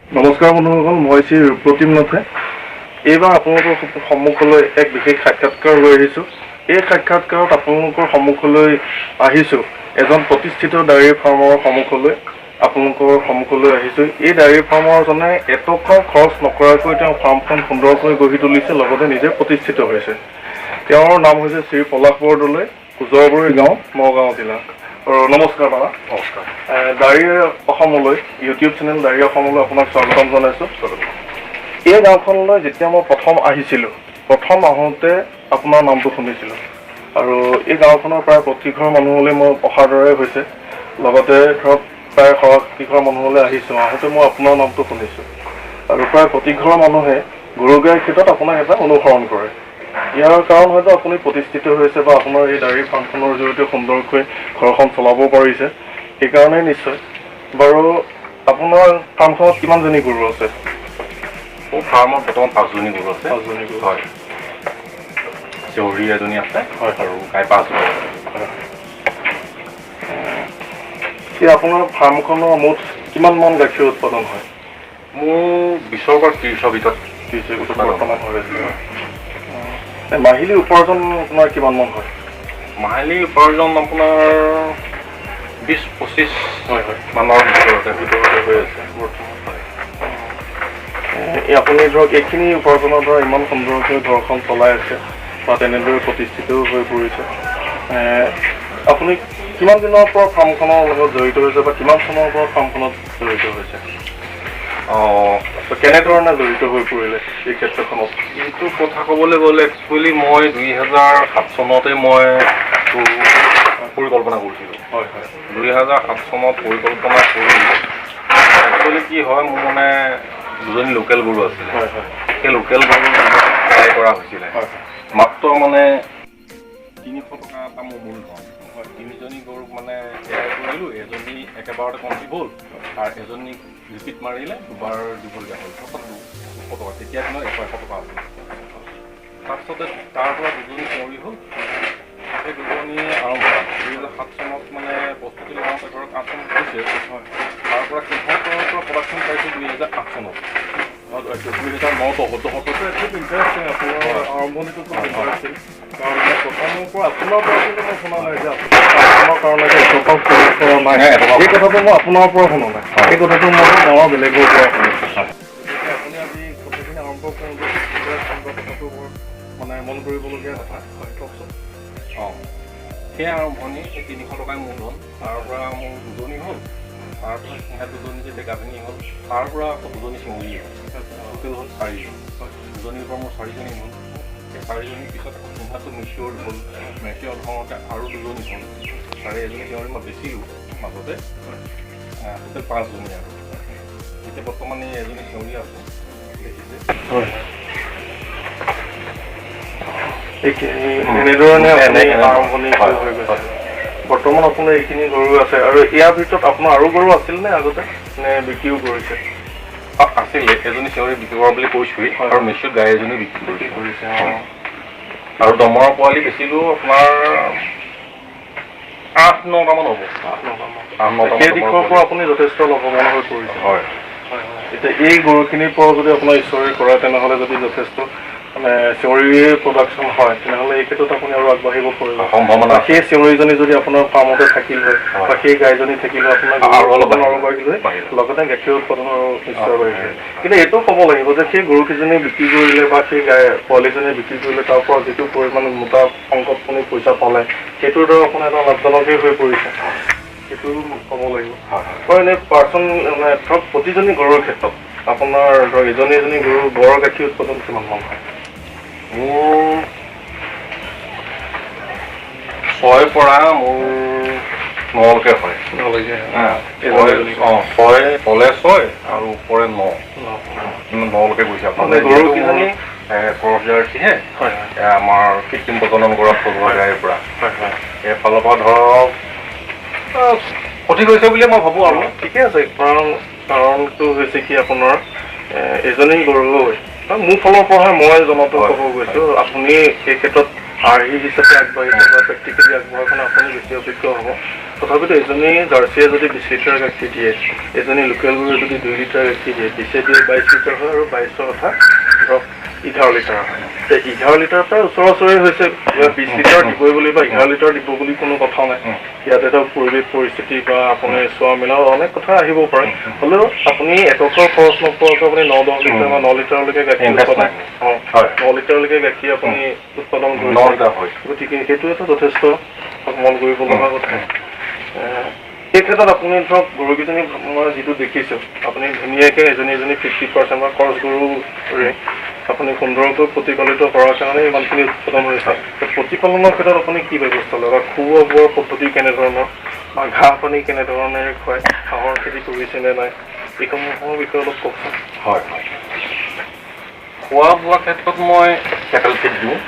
নমস্কাৰ বন্ধুসকল, মই শ্ৰী ৰূপপ্ৰতিম নাথে। এইবাৰ আপোনালোকৰ সন্মুখলৈ এক বিশেষ সাক্ষাৎকাৰ লৈ আহিছোঁ। এই সাক্ষাৎকাৰত আপোনালোকৰ সন্মুখলৈ আহিছোঁ এজন প্ৰতিষ্ঠিত ডায়েৰী ফাৰ্মৰ সন্মুখলৈ আহিছোঁ। এই ডায়েৰী ফাৰ্মাৰজনে এটকাও খৰচ নকৰাকৈ তেওঁ ফাৰ্মখন সুন্দৰকৈ গঢ়ি তুলিছে, লগতে নিজে প্ৰতিষ্ঠিত হৈছে। তেওঁৰ নাম হৈছে শ্ৰী পলাশ বৰদলৈ, উজৰবৰী গাঁও, নগাঁও জিলা। নমস্কাৰ দাদা। নমস্কাৰ। ডায়েৰী অসমলৈ, ইউটিউব চেনেল ডায়েৰী অসমলৈ আপোনাক স্বাগতম জনাইছোঁ। এই গাঁওখনলৈ যেতিয়া মই প্ৰথম আহিছিলোঁ, প্ৰথম আহোঁতে আপোনাৰ নামটো শুনিছিলোঁ, আৰু এই গাঁওখনৰ প্ৰায় প্ৰতিঘৰ মানুহলৈ মই অহাৰ দৰে হৈছে, লগতে ধৰক প্ৰায় শতিঘৰ মানুহলৈ আহিছোঁ। আহোঁতে মই আপোনাৰ নামটো শুনিছোঁ, আৰু প্ৰায় প্ৰতিঘৰ মানুহে গৰু গাইৰ ক্ষেত্ৰত আপোনাক এটা অনুসৰণ কৰে। ইয়াৰ কাৰণ হয়তো আপুনি প্ৰতিষ্ঠিত হৈছে বা আপোনাৰ এই ডায়েৰী ফাৰ্মখনৰ জৰিয়তে সুন্দৰকৈ ঘৰখন চলাব পাৰিছে, সেইকাৰণে নিশ্চয়। বাৰু আপোনাৰ ফাৰ্মখনত কিমানজনী গৰু আছে? মোৰ ফাৰ্মত বৰ্তমান 5জনী গৰু আছে। 5জনী গৰু, হয়। চেউৰী এজনী আছে, হয়, আৰু গাই 5জনী আছে। এতিয়া আপোনাৰ ফাৰ্মখনৰ মুঠ কিমান মান গাখীৰ উৎপাদন হয়? মোৰ 20ৰ পৰা 30ৰ ভিতৰত 30 বৰ্তমান হৈ আছে। মাহিলী উপাৰ্জন আপোনাৰ কিমান মান হয়? মাহিলী উপাৰ্জন আপোনাৰ 20-25 মানৰ ভিতৰতে হৈ আছে বৰ্তমান। আপুনি ধৰক এইখিনি উপাৰ্জনৰ দ্বাৰা ইমান সুন্দৰকৈ ঘৰখন চলাই আছে বা তেনেদৰে প্ৰতিষ্ঠিতও হৈ পৰিছে। আপুনি কিমান দিনৰ পৰা ফাৰ্মখনৰ লগত জড়িত হৈছে বা কিমান চনৰ পৰা ফাৰ্মখনত জড়িত হৈছে? কেনেধৰণে জড়িত হৈ পৰিলে এই ক্ষেত্ৰখনত? এইটো কথা ক'বলৈ গ'লে একচুৱেলি মই 2007 চনতে মই পৰিকল্পনা কৰিছিলোঁ। হয় হয়। 2007 চনত পৰিকল্পনা কৰি একচুৱেলি কি হয়, মোৰ মানে 2জনী লোকেল গৰু আছিলে। হয় হয়। সেই লোকেল গৰু ট্ৰাই কৰা হৈছিলে। মাত্ৰ মানে 300 টকা এটা মোৰ মূলধন। 3জনী গৰুক মানে ট্ৰাই কৰিলোঁ, এজনী একেবাৰতে কমপ্লিট হ'ল, আৰু এজনীক ৰিপিট মাৰিলে দুবাৰ দিবলগীয়া হ'ল। 200 টকা, তেতিয়া দিনত 100 টকা আছিল। তাৰপিছতে তাৰ পৰা 2জনী চেউৰী হ'ল, সেই 2জনী আৰম্ভ কৰা 2007 চনত মানে প্ৰস্তুতি লওঁতে ধৰক 8 চনত হৈছে। তাৰ পৰা সিহঁতৰ পৰা প্ৰডাকশ্যন পাইছোঁ 2008 চনত। 2009-10 খুব ইণ্টাৰেষ্টিং আপোনাৰ আৰম্ভণিটো খুব ইণ্টাৰেষ্টিং। কাৰণ প্ৰথমৰ পৰা আপোনাৰ পৰা কিন্তু মই শুনা নাই যে আপোনাৰ কাৰণে এটকাও খৰচ কৰা নাই। এই কথাটো মই আপোনাৰ পৰা শুনা নাই, এই কথাটো মই গাঁৱৰ বেলেগৰ পৰা শুনিছোঁ। গতিকে আপুনি আজি কথাখিনি আৰম্ভ কৰোঁতে কথাটো মানে মন কৰিবলগীয়া কথা। হয়, কওকচোন। সেই আৰম্ভণি সেই 300 টকাই মূলধন, তাৰ পৰা মোৰ 2জনী হ'ল, তাৰপিছত সিহঁত 2জনী যেতিয়া গাভিনী হ'ল, তাৰ পৰা আকৌ 2জনী চেউৰী হ'ল, টোটেল হ'ল 4জনী। 2জনীৰ পৰা মোৰ 4জনী হ'ল। সেই 4জনীৰ পিছত আকৌ সিহঁতটো মেচিয়ৰ হ'ল, মেচিয়ৰ হওঁতে আৰু 2জনী হ'ল, তাৰে এজনী চেউৰী মই বেচিলোঁ মাজতে, টোটেল 5জনী আৰু। এতিয়া বৰ্তমান এই এজনী চেউৰী আছে, দেখিছে। হয়। এনেধৰণে আৰম্ভণি হৈ গৈছে। বৰ্তমান আপোনাৰ এইখিনি গৰু আছে, আৰু ইয়াৰ ভিতৰত আপোনাৰ আৰু গৰু আছিল নে আগতে, নে বিক্ৰীও কৰিছে? আছিলে, এজনী চেউৰী বিক্ৰী কৰা বুলি কৈছোঁৱেই, আৰু মেচিয়ৰ গাই এজনী বিক্ৰী কৰিছে। আৰু দমৰা পোৱালি বেচিলোঁ আপোনাৰ 8-9টামান হ'ব। 8-9টামান। সেই দিশৰ পৰা আপুনি যথেষ্ট লাভৱান হৈ পৰিছে। হয়। এতিয়া এই গৰুখিনিৰ পৰা যদি আপোনাৰ ঈশ্বৰে কৰে, তেনেহ'লে যদি যথেষ্ট মানে চেউৰীৰ প্ৰডাকশ্যন হয়, তেনেহ'লে এই ক্ষেত্ৰত আপুনি আৰু আগবাঢ়িব পাৰিব। সম্ভাৱনা। সেই চেউৰীজনী যদি আপোনাৰ ফাৰ্মতে থাকিল হয়, বা সেই গাইজনী থাকিলে আপোনাৰ আৰু বাঢ়িল হয়, লগতে গাখীৰ উৎপাদনৰ নিশ্চয় বাঢ়িছে। কিন্তু এইটো ক'ব লাগিব যে সেই গৰুকেইজনী বিক্ৰী কৰিলে বা সেই গাই পোৱালিজনী বিক্ৰী কৰিলে তাৰ পৰা যিটো পৰিমাণে মোটা অংকত আপুনি পইচা পালে, সেইটোৰ দ্বাৰা আপোনাৰ এটা লাভজনকেই হৈ পৰিছে, সেইটো ক'ব লাগিব। হয়, এনেই মানে ধৰক প্ৰতিজনী গৰুৰ ক্ষেত্ৰত আপোনাৰ ধৰক এজনী গৰু গড়ৰ গাখীৰ উৎপাদন কিমান মান হয়? মোৰ 6ৰ পৰা মোৰ 9লৈকে হয়। 9লৈকে? 6 তলে 6 আৰু ওপৰে 9। 9লৈকে গৈছে আপোনাৰ। গৰুকেইজনী ক্ৰছ জাৰ্চিহে, আমাৰ কৃত্ৰিম প্ৰজনন কৰা থলুৱা গাড়ীৰ পৰা। এইফালৰ পৰা ধৰক সঠিক হৈছে বুলিয়ে মই ভাবোঁ আৰু। ঠিকে আছে, কাৰণটো হৈছে কি আপোনাৰ এজনী গৰু মোৰ ফালৰ পৰা মই জনাটো ক'ব গৈছোঁ, আপুনি এই ক্ষেত্ৰত আৰ্হি হিচাপে আগবাঢ়িছে বা প্ৰেক্টিকেলি আগবঢ়াৰ কাৰণে আপুনি বেছি অভিজ্ঞ হ'ব। তথাপিতো এজনী জাৰ্চিয়ে যদি 20 লিটাৰ গাখীৰ দিয়ে, এজনী লোকেল গৰুৱে যদি 2 লিটাৰ গাখীৰ দিয়ে, 20 দিয়ে 22 লিটাৰ হয়, আৰু 22ৰ কথা ধৰক 11 লিটাৰ হয়। 11 লিটাৰৰ পৰা ওচৰা-ওচৰি হৈছে। 20 লিটাৰ দিবই বুলি বা 11 লিটাৰ দিব বুলি কোনো কথা নাই। ইয়াতে ধৰক পৰিৱেশ পৰিস্থিতি বা আপুনি চোৱা মেলা অনেক কথা আহিব পাৰে। হ'লেও আপুনি এটকাৰ খৰচ নকৰাকৈ আপুনি 9-10 লিটাৰ বা 9 লিটাৰলৈকে গাখীৰ উৎপাদন 9 লিটাৰলৈকে গাখীৰ আপুনি উৎপাদন কৰিছে। গতিকে সেইটো এটা যথেষ্ট মন কৰিব লগা কথা। এই ক্ষেত্ৰত আপুনি ধৰক গৰুকেইজনী মই যিটো দেখিছোঁ, আপুনি ধুনীয়াকৈ এজনী 50% বা ক্ৰছ গৰুৰে আপুনি সুন্দৰকৈ প্ৰতিপালিত কৰাৰ কাৰণে ইমানখিনি উৎপাদন হৈছে। প্ৰতিপালনৰ ক্ষেত্ৰত আপুনি কি ব্যৱস্থা লয় বা খোৱা বোৱাৰ পদ্ধতি কেনেধৰণৰ বা ঘাঁহ পানী কেনেধৰণেৰে খুৱায়, হাঁহৰ খেতি কৰিছেনে নাই, এইসমূহৰ বিষয়ে অলপ কওকচোন। হয়, খোৱা বোৱা ক্ষেত্ৰত মই কেটেল ফিড দিওঁ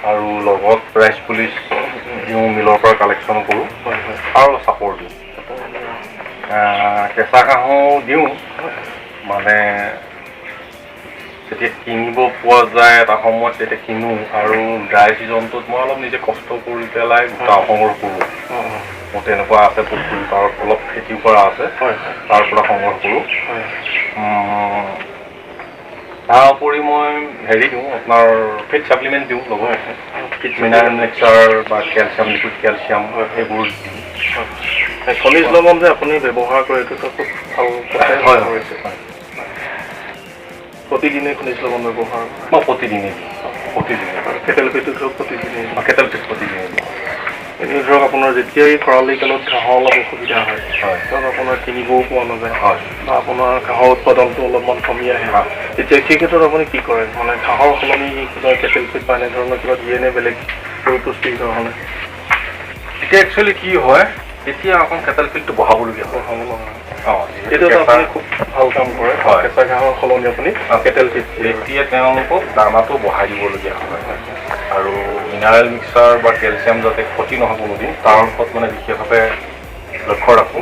আৰু লগত ৰাইচ পুলিচ দিওঁ, মিলৰ পৰা কালেকশ্যন কৰোঁ আৰু চাপৰ দিওঁ। কেঁচা ঘাঁহো দিওঁ, মানে যেতিয়া কিনিব পোৱা যায় এটা সময়ত তেতিয়া কিনো, আৰু ড্ৰাই ছিজনটোত মই অলপ নিজে কষ্ট কৰি পেলাই গোটা সংগ্ৰহ কৰোঁ। মোৰ তেনেকুৱা আছে পুখুৰী পাৰত অলপ খেতিও কৰা আছে, তাৰ পৰা সংগ্ৰহ কৰোঁ। তাৰ উপৰি মই হেৰি দিওঁ, আপোনাৰ ফিড ছাপ্লিমেণ্ট দিওঁ, লগত মিনাৰেল মিক্সাৰ বা কেলছিয়াম, লিকুইড কেলছিয়াম সেইবোৰ দিওঁ। খনিজ লৱণ যে আপুনি ব্যৱহাৰ কৰে এইটোতো খুব ভাল কথাই কৰিছে। প্ৰতিদিনে খনিজ লৱণ ব্যৱহাৰ মই প্ৰতিদিনে কেটেল ফিডটো ধৰক প্ৰতিদিনে প্ৰতিদিনে এনেই ধৰক আপোনাৰ যেতিয়াই খৰালি কালত ঘাঁহৰ অলপ অসুবিধা হয়, কাৰণ আপোনাৰ কিনিবও পোৱা নাযায় বা আপোনাৰ ঘাঁহৰ উৎপাদনটো অলপমান কমি আহে, তেতিয়া সেই ক্ষেত্ৰত আপুনি কি কৰে? মানে ঘাঁহৰ সলনি কিবা কেটেল ফিড বা এনেধৰণৰ কিবা দিয়ে নে বেলেগ পুষ্টিৰ কাৰণে? এতিয়া একচুৱেলি কি হয়, এতিয়া অকণ কেটেল ফিডটো বঢ়াবলগীয়া হয়। এইটো আপুনি খুব ভাল কাম কৰে। কেঁচা ঘাঁহৰ সলনি আপুনি কেটেল ফিড এতিয়া তেওঁলোকক দানাটো বঢ়াই দিবলগীয়া হয়, আৰু মিনাৰেল মিক্সাৰ বা কেলছিয়াম যাতে ক্ষতি নহয় কোনোদিন, তাৰ ওপৰত মানে বিশেষভাৱে লক্ষ্য ৰাখোঁ।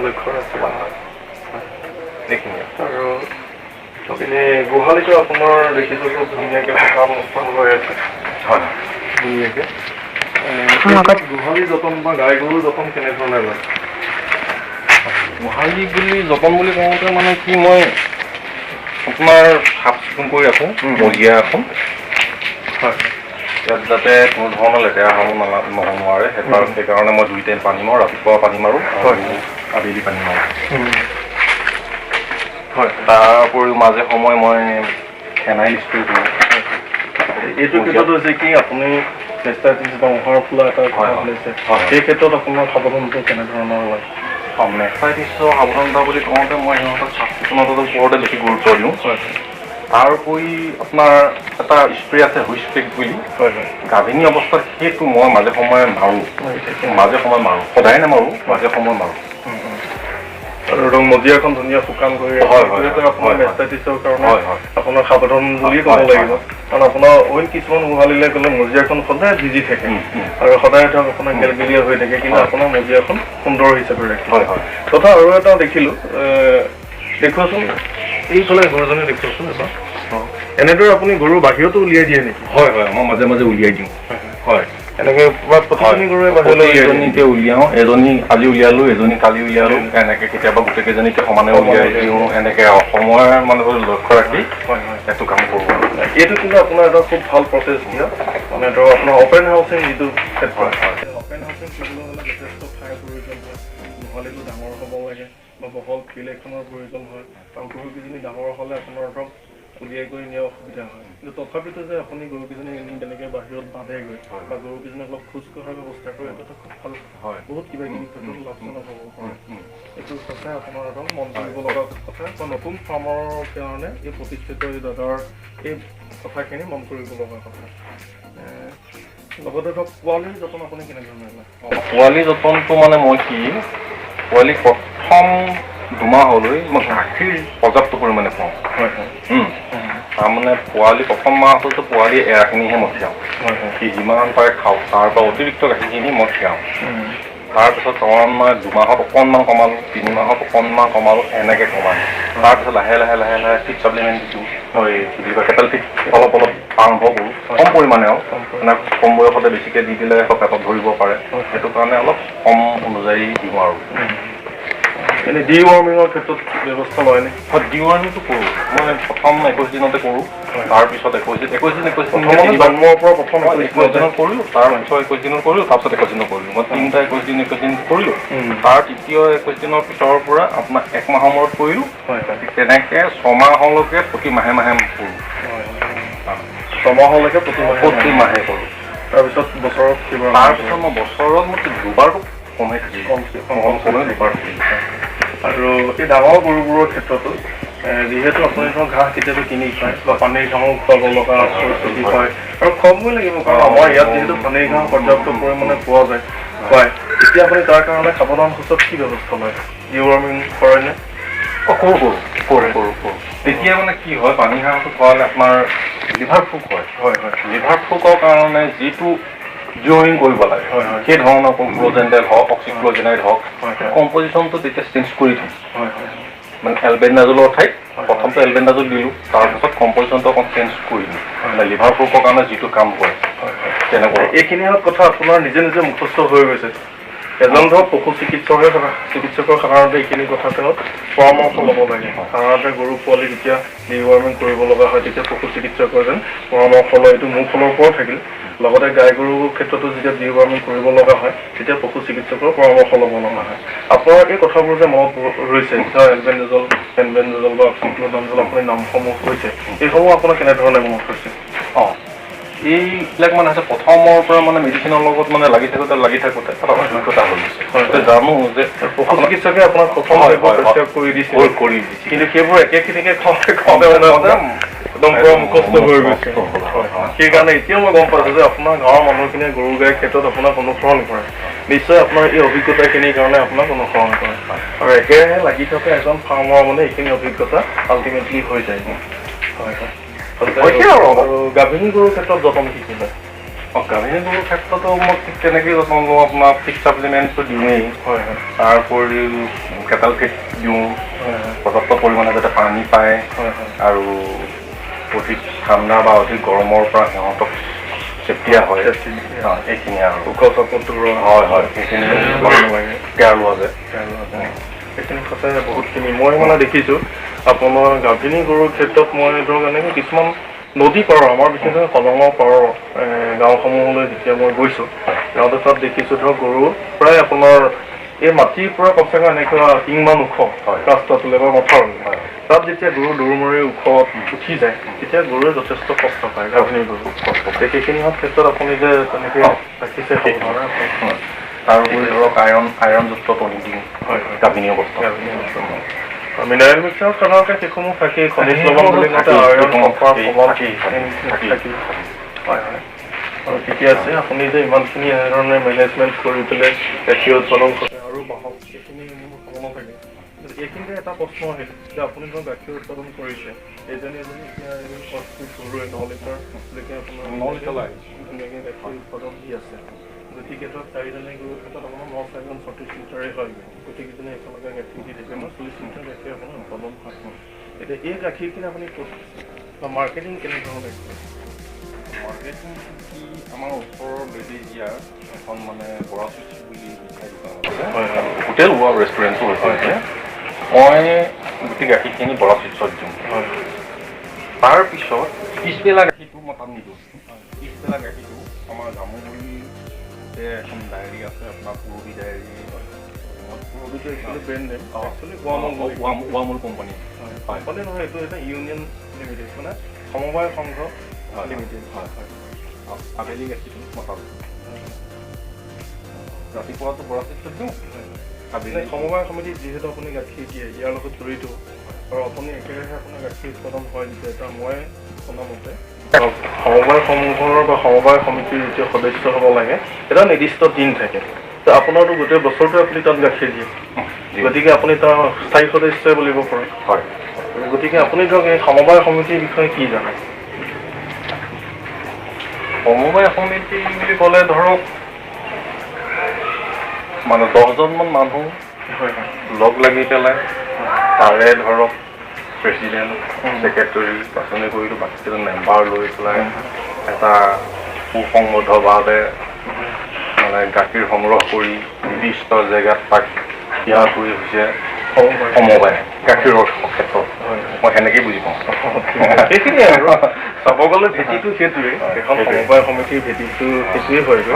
এইখিনিয়ে। আৰু এনেই গোহালিটো আপোনাৰ দেখিছোঁ খুব ধুনীয়াকৈ সকাম হৈ আছে। ধুনীয়াকৈ গোহালি যতন বা গাই গৰুৰ যতন কেনেধৰণে লয়? গোহালি বুলি যতন বুলি কওঁতে মানে কি, মই আপোনাৰ চাফ চিকুণ কৰি ৰাখোঁ মজিয়া এখন, ইয়াত যাতে কোনো ধৰণৰ লেতেৰা হ'ব নোৱাৰে। সেইকাৰণে মই 2 টাইম পানী মাৰোঁ, ৰাতিপুৱা পানী মাৰোঁ আৰু আবেলি পানী মাৰোঁ। তাৰ উপৰিও মাজে সময়ে মই ফেনাইল স্প্ৰে কৰোঁ। এইটো ক্ষেত্ৰত হৈছে কি, আপুনি মেষ্টাইটিছ বা মহৰ ফুলা এটা লৈছে, সেই ক্ষেত্ৰত আপোনাৰ সাৱধানটো কেনেধৰণৰ হয়? মেষ্টাইটিছৰ সাৱধানতা বুলি কওঁতে মই সিহঁতক চাফ চিকুণতাৰ ওপৰতে বেছি গুৰুত্ব দিওঁ। তাৰ উপৰি আপোনাৰ এটা স্প্ৰে আছে হুইচ পেক বুলি, গাভিনী অৱস্থাত সেইটো মই মাজে সময়ে মাৰোঁ, সদায় নামাৰোঁ, মাজে সময়ে মাৰোঁ। আৰু মজিয়াখন ধুনীয়া শুকান কৰি আপোনাৰ মেষ্টাইটিছৰ কাৰণে আপোনাৰ সাৱধান বুলি ক'ব লাগিব, কাৰণ আপোনাৰ অইন কিছুমান গোহালিলে গ'লে মজিয়াখন সদায় ভিজি থাকে আৰু সদায় ধৰক আপোনাৰ গেলগেলীয়া হৈ থাকে, কিন্তু আপোনাৰ মজিয়াখন সুন্দৰ হিচাপে ৰাখে। তথা আৰু এটা দেখিলোঁ, দেখুৱাচোন এইফালে গৰুজনী দেখুৱাচোন এবাৰ। এনেদৰে আপুনি গৰু বাহিৰতো উলিয়াই দিয়ে নেকি? মই মাজে মাজে উলিয়াই দিওঁ। এনেকৈ প্ৰতিজনী গৰুৱে বাহিৰলৈ এজনীকে উলিয়াওঁ, এজনী আজি উলিয়ালোঁ, এজনী কালি উলিয়ালোঁ, এনেকৈ কেতিয়াবা গোটেইকেইজনীকে সমানে উলিয়াই দিওঁ। এনেকৈ সময়ৰ মানে লক্ষ্য ৰাখি এইটো কাম কৰোঁ। এইটো কিন্তু আপোনাৰ এটা খুব ভাল প্ৰচেছ দিয়া, মানে ধৰক আপোনাৰ অপেন হাউচিং যিটো ক্ষেত্ৰত, অপেন হাউচিং কৰিবলৈ হ'লে যথেষ্ট ঠাইৰ প্ৰয়োজন হয়, গোহালিটো ডাঙৰ হ'ব লাগে বা বহল ফিল্ড এখনৰ প্ৰয়োজন হয়, আৰু গৰুকেইজনী ডাঙৰ হ'লে আপোনাৰ ধৰক উলিয়াই কৰি নিয়া অসুবিধা হয়। কিন্তু তথাপিতো যে আপুনি গৰুকেইজনী তেনেকৈ বাহিৰত বান্ধেগৈ বা গৰুকেইজনী অলপ খোজ কঢ়াৰ ব্যৱস্থা কৰে, এইটো খুব ভাল, বহুত কিবা কিবি ক্ষেত্ৰত লাভজনক হ'ব পাৰে। এইটো সঁচাই আপোনাৰ একদম মন কৰিব লগা কথা, বা নতুন ফাৰ্মৰ কাৰণে এই প্ৰতিষ্ঠিত এই দাদাৰ এই কথাখিনি মন কৰিব লগা কথা। লগতে ধৰক পোৱালিৰ যতন আপুনি কেনেধৰণে লয়? পোৱালি যতনটো মানে মই কি, পোৱালি প্ৰথম 2 মাহলৈ মই গাখীৰ পৰ্যাপ্ত পৰিমাণে পাওঁ। তাৰমানে পোৱালি প্ৰথম মাহটোতো পোৱালি এৰাখিনিহে মই খীৰাওঁ, সি যিমান পাৰে খাওক, তাৰ পৰা অতিৰিক্ত গাখীৰখিনি মই খীৰাওঁ। তাৰপিছত মই 2 মাহত অকণমান কমালোঁ, 3 মাহত অকণমান কমালোঁ, এনেকৈ কমালোঁ। তাৰপিছত লাহে লাহে ফিড ছাপ্লিমেণ্ট দিছোঁ, কেটেল ফিড অলপ অলপ আৰম্ভ কৰোঁ, কম পৰিমাণে আৰু মানে কম বয়সতে বেছিকৈ দি দিলে পেটত ধৰিব পাৰে, সেইটো কাৰণে অলপ কম অনুযায়ী দিওঁ আৰু। এনেই ডিৱৰ্মিঙৰ ক্ষেত্ৰত ব্যৱস্থা লয়নে? হয়, ডিৱৰ্মিংটো কৰোঁ, মই প্ৰথম 21 দিনতে কৰোঁ, তাৰপিছত 21 দিন জন্মৰ পৰা প্ৰথম 21 দিনত কৰিলোঁ, তাৰপিছত 21 দিনত কৰিলোঁ, তাৰপিছত 21 দিনত কৰিলোঁ। মই 3টা 21 দিন কৰিলোঁ, তাৰ তৃতীয় 21 দিনৰ পিছৰ পৰা আপোনাৰ 1 মাহৰ মূৰত কৰিলোঁ, তেনেকৈ 6 মাহলৈকে প্ৰতি মাহে মাহে কৰোঁ। 6 মাহলৈকে প্ৰতি মাহে কৰোঁ। তাৰপিছত বছৰত কিবা তাৰপিছত মই বছৰত মই দুবাৰটো কমেই থাকিলোঁ, কমে দুবাৰ থাকিলোঁ। আৰু এই ডাঙৰ গৰুবোৰৰ ক্ষেত্ৰতো যিহেতু আপুনি ধৰক ঘাঁহ কেতিয়াবা কিনি খায় বা পানীৰ ঘাঁহো খুৱাব লগা পৰিস্থিতি হয়, আৰু খুৱাবই লাগিব কাৰণ আমাৰ ইয়াত যিহেতু পানীৰ ঘাঁহ পৰ্যাপ্ত পৰিমাণে পোৱা যায় হয়, এতিয়া আপুনি তাৰ কাৰণে সাৱধান সূচত কি ব্যৱস্থা লয়? ডিৱৰ্মিং কৰেনে? কৰোঁ। তেতিয়া মানে কি হয়, পানী ঘাঁহটো খোৱালে আপোনাৰ লিভাৰ ফ্লুক হয়। লিভাৰ ফ্লুকৰ কাৰণে যিটো ডিৱৰ্মিং কৰিব লাগে সেই ধৰণৰ ক্ল'জেণ্টেল হওক, অক্সিক্ল'জেনাইড হওক, কম্পজিশ্যনটো তেতিয়া চেঞ্জ কৰি দিওঁ। মানে এলবেণ্ডাজলৰ ঠাইত প্ৰথমতে এলবেণ্ডাজল দিলোঁ, তাৰপিছত কম্পজিশ্যনটো অকণ চেঞ্জ কৰি দিওঁ, মানে লিভাৰ ফ্লুকৰ কাৰণে যিটো কাম কৰে তেনেকুৱা। এইখিনি কথা আপোনাৰ নিজে নিজে মুখস্থ হৈ গৈছে। এজন ধৰক পশু চিকিৎসকৰ সাধাৰণতে এইখিনি কথা তেওঁ পৰামৰ্শ ল'ব লাগে। সাধাৰণতে গৰু পোৱালি যেতিয়া ডিৱৰ্মিং কৰিব লগা হয় তেতিয়া পশু চিকিৎসকৰ যেন পৰামৰ্শ লয়, এইটো মোৰ ফালৰ পৰাও থাকিল। লগতে গাই গৰুৰ ক্ষেত্ৰতো যেতিয়া ডিৱৰ্মিং কৰিব লগা হয় তেতিয়া পশু চিকিৎসকৰ পৰামৰ্শ ল'ব লগা হয়। আপোনাৰ এই কথাবোৰ যে মনত ৰৈছে, এলবেণ্ডাজল, ফেনবেণ্ডাজল বা অক্সিক্ল'জেনাইড আপুনি নামসমূহ কৈছে, এইসমূহ আপোনাৰ কেনেধৰণে মনত হৈছে? এইবিলাক মানে হৈছে প্ৰথমৰ পৰা মানে মেডিচিনৰ লগত মানে লাগি থাকোঁতে এটা অভিজ্ঞতা হৈ গৈছে। জানো যে পশু চিকিৎসকে আপোনাক প্ৰথম কৰি দিছিল, কিন্তু সেইবোৰ একেখিনিকে খুৱাওঁতে একদম পুৰা মুখস্থ হৈ গৈছে। সেইকাৰণে এতিয়া মই গম পাইছোঁ যে আপোনাৰ গাঁৱৰ মানুহখিনিয়ে গৰু গাইৰ ক্ষেত্ৰত আপোনাক অনুসৰণ কৰে। নিশ্চয় আপোনাৰ এই অভিজ্ঞতাখিনিৰ কাৰণে আপোনাক অনুসৰণ কৰে, আৰু একেৰাহে লাগি থকা এজন ফাৰ্মাৰ মানে এইখিনি অভিজ্ঞতা আল্টিমেটলি হৈ যায়। আৰু গাভিনী গৰুৰ ক্ষেত্ৰত যতন কি কি লয়? গাভিনী গৰুৰ ক্ষেত্ৰতো মই ঠিক তেনেকৈ যতন লওঁ, আপোনাৰ ফিড ছাপ্লিমেণ্টটো দিওঁৱেই, তাৰ উপৰিও কেটেল ফিড দিওঁ, পৰ্যাপ্ত পৰিমাণে যাতে পানী পায়, আৰু অধিক ঠাণ্ডা বা অধিক গৰমৰ পৰা সিহঁতক চেফটিয়া হয়, এইখিনি আৰু সেইখিনি কেয়াৰ লোৱা যায়। সেইখিনি সঁচাই বহুতখিনি মই মানে দেখিছোঁ আপোনাৰ গাভিনী গৰুৰ ক্ষেত্ৰত। মই ধৰক এনেকৈ কিছুমান নদী পাৰৰ, আমাৰ বিশেষকৈ কলঙৰ পাৰৰ গাঁওসমূহলৈ যেতিয়া মই গৈছোঁ, গাঁৱতে তাত দেখিছোঁ ধৰক গৰু প্ৰায় আপোনাৰ এই মাটিৰ পৰা কমচে কম এনেকুৱা 3 মান ওখ ৰাস্তাটোলৈ বা মথাৰলৈ, তাত যেতিয়া গৰু দৌৰ ওখ উঠি যায় তেতিয়া গৰুৱে যথেষ্ট কষ্ট পায়, গাভিনী গৰু কষ্ট পায়। সেইখিনি ক্ষেত্ৰত আপুনি যে তেনেকৈ ৰাখিছে, তাৰ উপৰি ধৰক আইৰণযুক্ত টনিক দিওঁ গাভিনী অৱস্থা। মিনাৰেল মিক্সাৰত সাধাৰণতে সেইসমূহ থাকেই, খনিজ লৱণ বুলি কওঁতে আইৰণ আৰু ঠিকে আছে। আপুনি যে ইমানখিনি এনেধৰণে মেনেজমেণ্ট কৰি পেলাই গাখীৰ উৎপাদন কৰে আৰু বাহক সেইখিনি মোৰ সলনা থাকে। এইখিনিতে এটা প্ৰশ্ন আহিল যে আপুনি ধৰক গাখীৰ উৎপাদন কৰিছে, এজনী এতিয়া গৰুৱে 9 লিটাৰলৈকে আপোনাৰ ধুনীয়াকৈ গাখীৰ উৎপাদন দি আছে। গতিকে ধৰক 4জনী গৰুৰ ক্ষেত্ৰত আপোনাৰ 9×4 40 লিটাৰেই হয়, গতিকেজনী একেলগে গাখীৰ দি থাকে, 40 লিটাৰ গাখীৰ আপোনাৰ উৎপাদন হয়। এতিয়া এই গাখীৰখিনি আপুনি ক'ত বা মাৰ্কেটিং কেনেধৰণে কৰে? মাৰ্কেটিং কি আমাৰ ওচৰৰ বেবেজীয়া এখন মানে বৰা চুইচ বুলি মিঠাই দোকান আছে, হোটেল হোৱা ৰেষ্টুৰেণ্টো হৈছে, মই গোটেই গাখীৰখিনি বৰা চুইচত দিওঁ। তাৰপিছত পিছবেলা গাখীৰটো মই তাত নিদিওঁ, পিছবেলা গাখীৰটো আমাৰ জামুগুৰিতে এখন ডায়েৰী আছে, আপোনাৰ পুৰবী ডায়েৰী, পুৰবীটো actually brand name, Wamul company. Company নহয়, এইটো এটা ইউনিয়ন লিমিটেড, মানে সমবায় সংঘ লিমিটেড। আবেলি গাখীৰটো মতা ৰাতিপুৱাটো বৰা চুইচত দিওঁ, আবেলি সমবায় সমিতিত যিহেতু আপুনি গাখীৰ দিয়ে, ইয়াৰ লগত জড়িত আৰু আপুনি একেৰাহে আপোনাৰ গাখীৰ উৎপাদন হয় যেতিয়া, এটা মই শুনামতে সমবায় সমূহৰ বা সমবায় সমিতিৰ যেতিয়া সদস্য হ'ব লাগে এটা নিৰ্দিষ্ট দিন থাকে, আপোনাৰতো গোটেই বছৰটো আপুনি তাত গাখীৰ দিয়ে, গতিকে আপুনি তাৰ স্থায়ী সদস্যই বুলিব পাৰে। হয়, গতিকে আপুনি ধৰক এই সমবায় সমিতিৰ বিষয়ে কি জানে? সমবায় সমিতি বুলি ক'লে ধৰক মানে 10জনমান মানুহ লগ লাগি পেলাই তাৰে ধৰক প্ৰেচিডেণ্ট ছেক্ৰেটৰী বাছনি কৰিলোঁ, বাকীকেইজন মেম্বাৰ লৈ পেলাই এটা সুসংবদ্ধভাৱে মানে গাখীৰ সংগ্ৰহ কৰি নিৰ্দিষ্ট জেগাত তাক দিয়া কৰি হৈছে সমবায় গাখীৰৰ ক্ষেত্ৰত। মই সেনেকেই বুজি পাওঁ। সেইখিনিয়ে আৰু চাব গ'লে ভেটিটো সেইটোৱে, এখন সমবায় সমিতিৰ ভেটিটো সেইটোৱে হয়গৈ।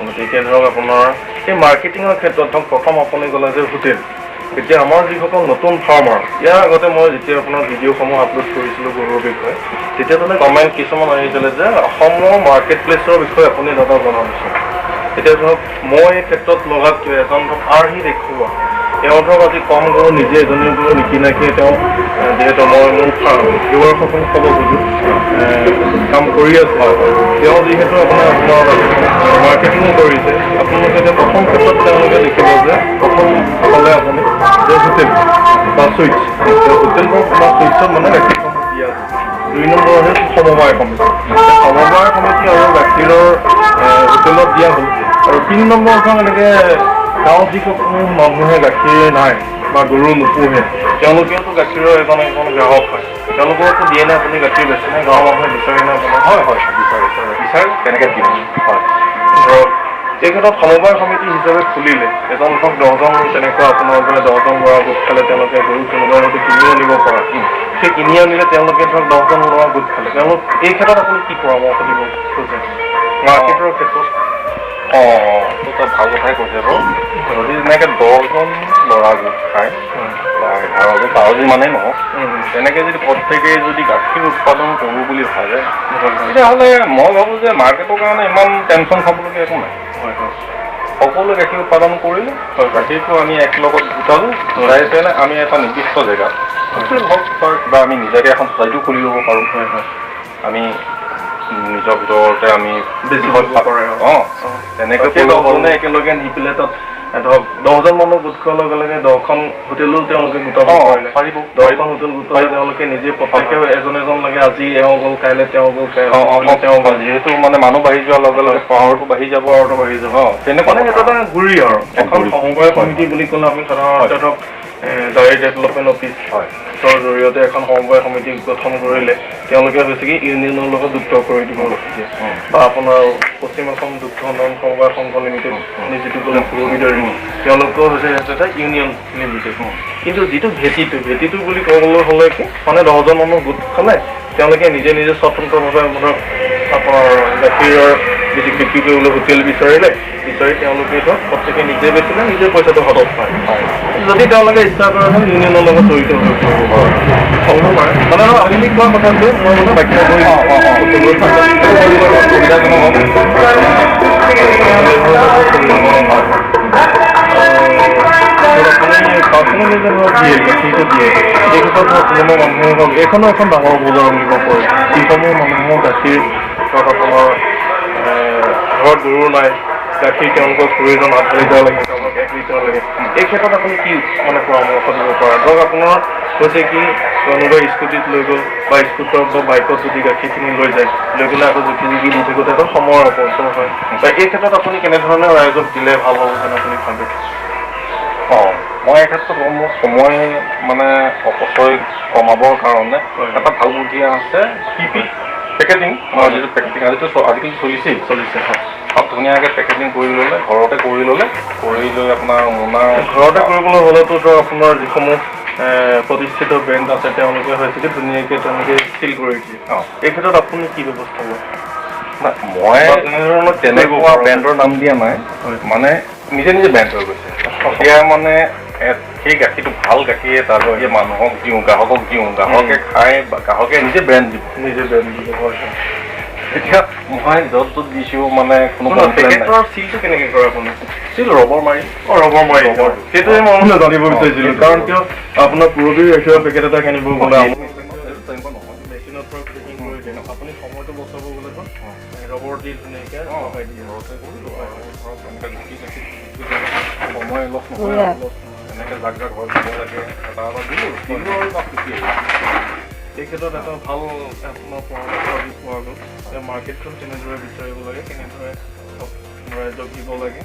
গতিকে ধৰক আপোনাৰ এই মাৰ্কেটিঙৰ ক্ষেত্ৰত ধৰক প্ৰথম আপুনি ক'লে যে হোটেল, এতিয়া আমাৰ যিসকল নতুন ফাৰ্মাৰ, ইয়াৰ আগতে মই যেতিয়া আপোনাৰ ভিডিঅ'সমূহ আপলোড কৰিছিলোঁ গৰুৰ বিষয়ে, তেতিয়া মানে কমেণ্ট কিছুমান আহিছিলে যে অসমৰ মাৰ্কেট প্লেচৰ বিষয়ে আপুনি দাদা জনাবচোন। এতিয়া ধৰক মই এই ক্ষেত্ৰত লগাতকৈ এজন ধৰক আৰ্হি দেখুওৱা, তেওঁ ধৰক আজি কম গৰু নিজে এজনী গৰু নিকিনাকৈ তেওঁ যিহেতু মই মোৰ ভিউৱাৰসকলক ক'ব খোজোঁ কাম কৰি আছে, তেওঁ যিহেতু আপোনাৰ মাৰ্কেটিঙো কৰিছে, আপোনালোকে এতিয়া প্ৰথম ক্ষেত্ৰত তেওঁলোকে দেখিব যে প্ৰথম ক'লে আপুনি যে হোটেল বা চুইটছ, হোটেল বা চুইটছত মানে গাখীৰসমূহ দিয়া আছে। 2 নম্বৰ হ'ল সমবায় সমিতি, সমবায় সমিতি আৰু গাখীৰৰ হোটেলত দিয়া হ'ল। আৰু 3 নম্বৰ এখন এনেকৈ গাঁৱত যিসকল মানুহে গাখীৰ নাই বা গৰু নোপোহে, তেওঁলোকেওতো গাখীৰৰ এখন গ্ৰাহক হয়, তেওঁলোককো দিয়ে নে আপুনি গাখীৰ বেচেনে? গাঁৱৰ মানুহে বিচাৰে নে আপোনাৰ? হয় বিচাৰে তেনেকৈ দিম। হয়, ধৰক এই ক্ষেত্ৰত সমবায় সমিতি হিচাপে খুলিলে এজন ধৰক 10জন তেনেকুৱা আপোনাৰ বোলে 10জন ল'ৰা গোট খালে, তেওঁলোকে গৰু কোনোবাই হয়তো কিনি আনিব পৰা, সেই কিনি আনিলে তেওঁলোকে ধৰক 10জন ল'ৰা গোট খালে, তেওঁলোক এই ক্ষেত্ৰত আপুনি কি পৰামৰ্শ দিব খোজে মাৰ্কেটৰ ক্ষেত্ৰত? তই ভাল কথাই কৈছে বাৰু। যদি তেনেকৈ 10জন ল'ৰা গোট খায় বা 11জন 12জন মানেই নহওক, তেনেকৈ যদি প্ৰত্যেকেই যদি গাখীৰ উৎপাদন কৰোঁ বুলি ভাবে, তেতিয়াহ'লে মই ভাবোঁ যে মাৰ্কেটৰ কাৰণে ইমান টেনশ্যন খাবলগীয়া একো নাই। সকলোৱে গাখীৰ উৎপাদন কৰিলে, গাখীৰটো আমি একেলগত গোটালোঁ, গোটাই পেলাই আমি এটা নিৰ্দিষ্ট জেগাত হওক বা আমি নিজাকৈ এখন ছ'চাইটিও খুলি ল'ব পাৰোঁ। আমি নিজৰ ভিতৰতে আমি বেছি কৰে তেনেকৈ একেলগে নি পেলাই তাত ধৰক 10জন মানুহ গোট খোৱাৰ লগে লগে 10খন হোটেলো তেওঁলোকে গোটাব পাৰিব। 10খন হোটেল গোটালে তেওঁলোকে নিজে প্ৰত্যেকেও এজন লাগে, আজি এওঁ গ'ল, কাইলৈ তেওঁ গ'ল, যিহেতু মানে মানুহ বাঢ়ি যোৱাৰ লগে লগে পাৱাৰটো বাঢ়ি যাব। তেনেকুৱা সেইটো এটা ঘূৰি আৰু এখন সমবায় সমিতি বুলি ক'লে আমি সাধাৰণতে ধৰক ডাইৰেক্ট ডেভেলপমেণ্ট অফিচৰ জৰিয়তে এখন সমবায় সমিতি গঠন কৰিলে তেওঁলোকে হৈছে কি ইউনিয়নৰ লগত যুক্ত কৰি দিব লাগে, বা আপোনাৰ পশ্চিম অসম দুগ্ধ উন্নয়ন সমবায় সংঘ লিমিটেড যিটো ক'লে পূৰ্ববিদাৰী, তেওঁলোকেও হৈছে এটা ইউনিয়ন লিমিটেড। কিন্তু যিটো ভেটিটো বুলি ক'বলৈ হ'লে কি মানে 10জন মানুহ গোট খালে, তেওঁলোকে নিজে নিজে স্বতন্ত্ৰভাৱে আপোনাৰ গাখীৰৰ যদি বিক্ৰী কৰিবলৈ হোটেল বিচাৰি তেওঁলোকে ধৰক প্ৰত্যেকে নিজে বেচিলে নিজে পইচাটো হাতত পায়। যদি তেওঁলোকে ইচ্ছা কৰে ইউনিয়নৰ লগত জড়িত হৈ পৰিব পাৰে, মানে আপুনি কোৱা কথাটো মই মানে ব্যাখ্যা কৰি পাৰ্চনেলি যে ধৰক দিয়ে গাখীৰটো দিয়ে, এই ক্ষেত্ৰত ধৰক কোনো মানুহে হওক এইখনো এখন ডাঙৰ বজাৰ বুলি ক'ব পাৰি। যিসমূহ মানুহৰ গাখীৰ ধৰক আপোনাৰ ঘৰত গৰু নাই, গাখীৰ তেওঁলোকৰ প্ৰয়োজন 8 লিটাৰ লাগে, তেওঁলোকক 1 লিটাৰ লাগে, এই ক্ষেত্ৰত আপুনি কি মানে পৰামৰ্শ দিব পাৰে? ধৰক আপোনাৰ হৈছে কি কোনোবাই স্কুটিত লৈ গ'ল বা স্কুটাৰত বা বাইকত যদি গাখীৰখিনি লৈ যায়, লৈ গ'লে আকৌ জুখি দি থাকোঁতে এটা সময়ৰ অপচয় হয়, বা এই ক্ষেত্ৰত আপুনি কেনেধৰণে ৰাইজক দিলে ভাল হ'ব যেন আপুনি ভাবে? মই এই ক্ষেত্ৰত মোৰ সময় মানে অপচয় কমাবৰ কাৰণে এটা ভাল বুদ্ধি আছে, পেকেটিং। যিটো পেকেটিং আজিকালি চলিছে তাত ধুনীয়াকৈ পেকেটিং কৰি ল'লে, ঘৰতে কৰি লৈ আপোনাৰ মোনা ঘৰতে কৰিবলৈ হ'লেতো ধৰক আপোনাৰ যিসমূহ প্ৰতিষ্ঠিত ব্ৰেণ্ড আছে তেওঁলোকে হৈছে কি ধুনীয়াকৈ তেওঁলোকে ষ্টিল কৰি দিয়ে। এই ক্ষেত্ৰত আপুনি কি ব্যৱস্থা লয়? মই তেনেকুৱা ব্ৰেণ্ডৰ নাম দিয়া নাই, মানে নিজে ব্ৰেণ্ড হৈ গৈছে। এতিয়া মানে সেই গাখীৰটো ভাল গাখীৰ এটা মানুহক দিওঁ, গ্ৰাহকক দিওঁ, গ্ৰাহকে খাই বা গ্ৰাহকে নিজে ব্ৰেণ্ড দিব। এতিয়া মই য'ত দিছোঁ মানে কোনো পেকেটৰ চিলটো কেনেকৈ কৰে আপুনি? চিল ৰবৰ মাৰি সেইটোৱে মই মানে জানিব বিচাৰিছিলোঁ, কাৰণ কিয় আপোনাৰ পুৰবী গাখীৰৰ পেকেট এটা কিনিব গ'লে মেচিনত পেকিং কৰি দিয়ে, আপুনি সময়টো বচাব গ'লে ৰবৰ দি ধুনীয়াকৈ লগাই দিয়ে। সময় লছ নহয়, এনেকৈ জাক ঘৰত দিব লাগে, এটা দিলোঁ আৰু তাত গুচি আহিলোঁ। এই ক্ষেত্ৰত এটা ভাল আপোনাৰ পৰামৰ্শ দি পোৱা গ'ল যে মাৰ্কেটখন কেনেদৰে বিচাৰিব লাগে, কেনেদৰে ৰাইজক দিব লাগে।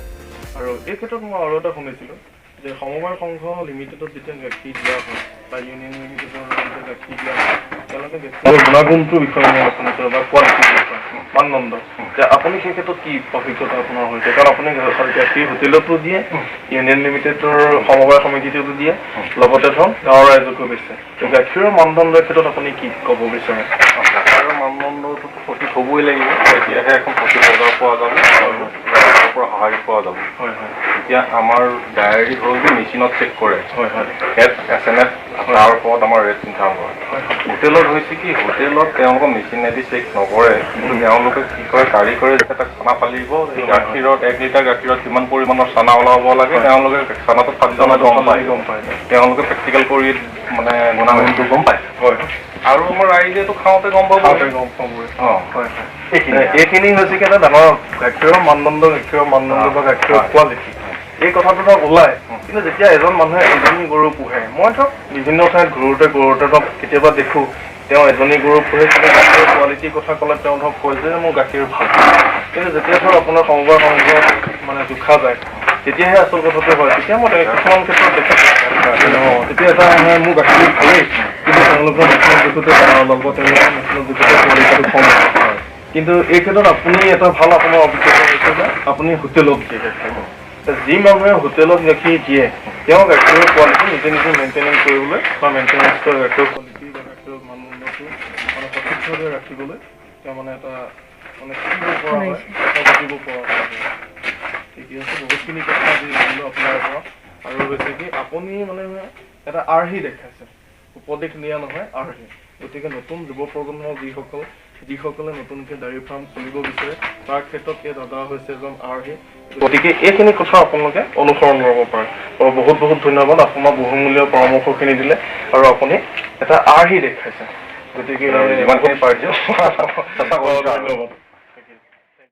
আৰু এই ক্ষেত্ৰত মই আৰু এটা শুনিছিলোঁ যে সমবায় সংঘ লিমিটেডত যেতিয়া গাখীৰ দিয়া হয় বা ইউনিয়ন লিমিটেডৰ গাখীৰ দিয়া হয় তেওঁলোকে গুণাগুণটোৰ বিষয়ে মই আপোনাৰ বা কোৱালিটিৰ বিষয়ে মানদণ্ড যে আপুনি সেই ক্ষেত্ৰত কি অভিজ্ঞতা আপোনাৰ হৈছে কাৰণ আপুনি গাখীৰ হোটেলতো দিয়ে ইউনিয়ন লিমিটেডৰ সমবায় সমিতিটো দিয়ে লগতে ধৰক গাঁৱৰ ৰাইজকো বেচে গাখীৰৰ মানদণ্ডৰ ক্ষেত্ৰত আপুনি কি ক'ব বিচাৰে গাখীৰৰ মানদণ্ডটো সঠিক হ'বই লাগিব তেতিয়াহে এখন সঠিক বজাৰ পোৱা যাব আৰু ৰাইজৰ পৰা সঁহাৰি পোৱা যাব হয় হয় এতিয়া আমাৰ ডায়েৰী হ'ল যে মেচিনত চেক কৰে হয় হয় SMS তাৰ ওপৰত আমাৰ ৰেট চিন্তা কৰে হোটেলত হৈছে কি হোটেলত তেওঁলোকৰ মেচিনেদি চেক নকৰে কিন্তু তেওঁলোকে কি কৰে কাৰিকৰে এটা খানা ফালিব এই গাখীৰত 1 লিটাৰ গাখীৰত কিমান পৰিমাণৰ চানা ওলাব লাগে তেওঁলোকে চানাটো ফালি জনা গম পায় তেওঁলোকে প্ৰেক্টিকেল কৰি মানে গুণাগুণটো গম পায় হয় আৰু আমাৰ ৰাইজেতো খাওঁতে গম পাব হয় হয় এইখিনি হৈছে কি এটা ডাঙৰ গাখীৰৰ মানদণ্ড বা গাখীৰৰ কোৱালিটি এই কথাটো ধৰক ওলায় কিন্তু যেতিয়া এজন মানুহে এজনী গৰু পোহে মই ধৰক বিভিন্ন ঠাইত ঘূৰোতে ধৰক কেতিয়াবা দেখোঁ তেওঁ এজনী গৰু পোহে কিন্তু গাখীৰৰ কোৱালিটিৰ কথা ক'লে তেওঁ ধৰক কয় যে মোৰ গাখীৰ ভাল কিন্তু যেতিয়া ধৰক আপোনাৰ সমবায় সংঘত মানে জোখা যায় তেতিয়াহে আচল কথাটো হয় তেতিয়া মই কিছুমান ক্ষেত্ৰত দেখিছোঁ তেতিয়া এটা মানে মোৰ গাখীৰ ভালেই কিন্তু তেওঁলোকৰ মেচিনত জোখোতে তেওঁলোকৰ মেচিনত জোখোতে কোৱালিটিটো কম হয় কিন্তু এই ক্ষেত্ৰত আপুনি এটা ভাল আপোনাৰ অভিজ্ঞতা হৈছে যে আপুনি হোটেলত দিয়ে গাখীৰ যি মানুহে হোটেলত গাখীৰ দিয়ে তেওঁ গাখীৰৰ কোৱালিটি নিজে মেইনটেইন কৰিবলৈ বা মেইনটেনেঞ্চৰ গাখীৰৰ কোৱালিটি বা গাখীৰৰ মানদণ্ডটো মানে সঠিকভাৱে ৰাখিবলৈ তেওঁ মানে এটা মানে শিকিব পৰা হয় বুজিব পৰা হয় ঠিকে আছে বহুতখিনি কথা আজি জানিলোঁ আপোনাৰ পৰা আৰু হৈছে কি আপুনি মানে এটা আৰ্হি দেখাইছে উপদেশ দিয়া নহয় আৰ্হি গতিকে নতুন যুৱ প্ৰজন্মৰ যিসকলে নতুনকৈ ডেইৰী ফাৰ্ম খুলিব বিচাৰে তাৰ ক্ষেত্ৰত এই দাদা হৈছে এজন আৰ্হি গতিকে এইখিনি কথা আপোনালোকে অনুসৰণ কৰিব পাৰে আৰু বহুত ধন্যবাদ আপোনাৰ বহুমূলীয় পৰামৰ্শখিনি দিলে আৰু আপুনি এটা আৰ্হি দেখাইছে গতিকে যিমানখিনি পাৰিছোঁ ধন্যবাদ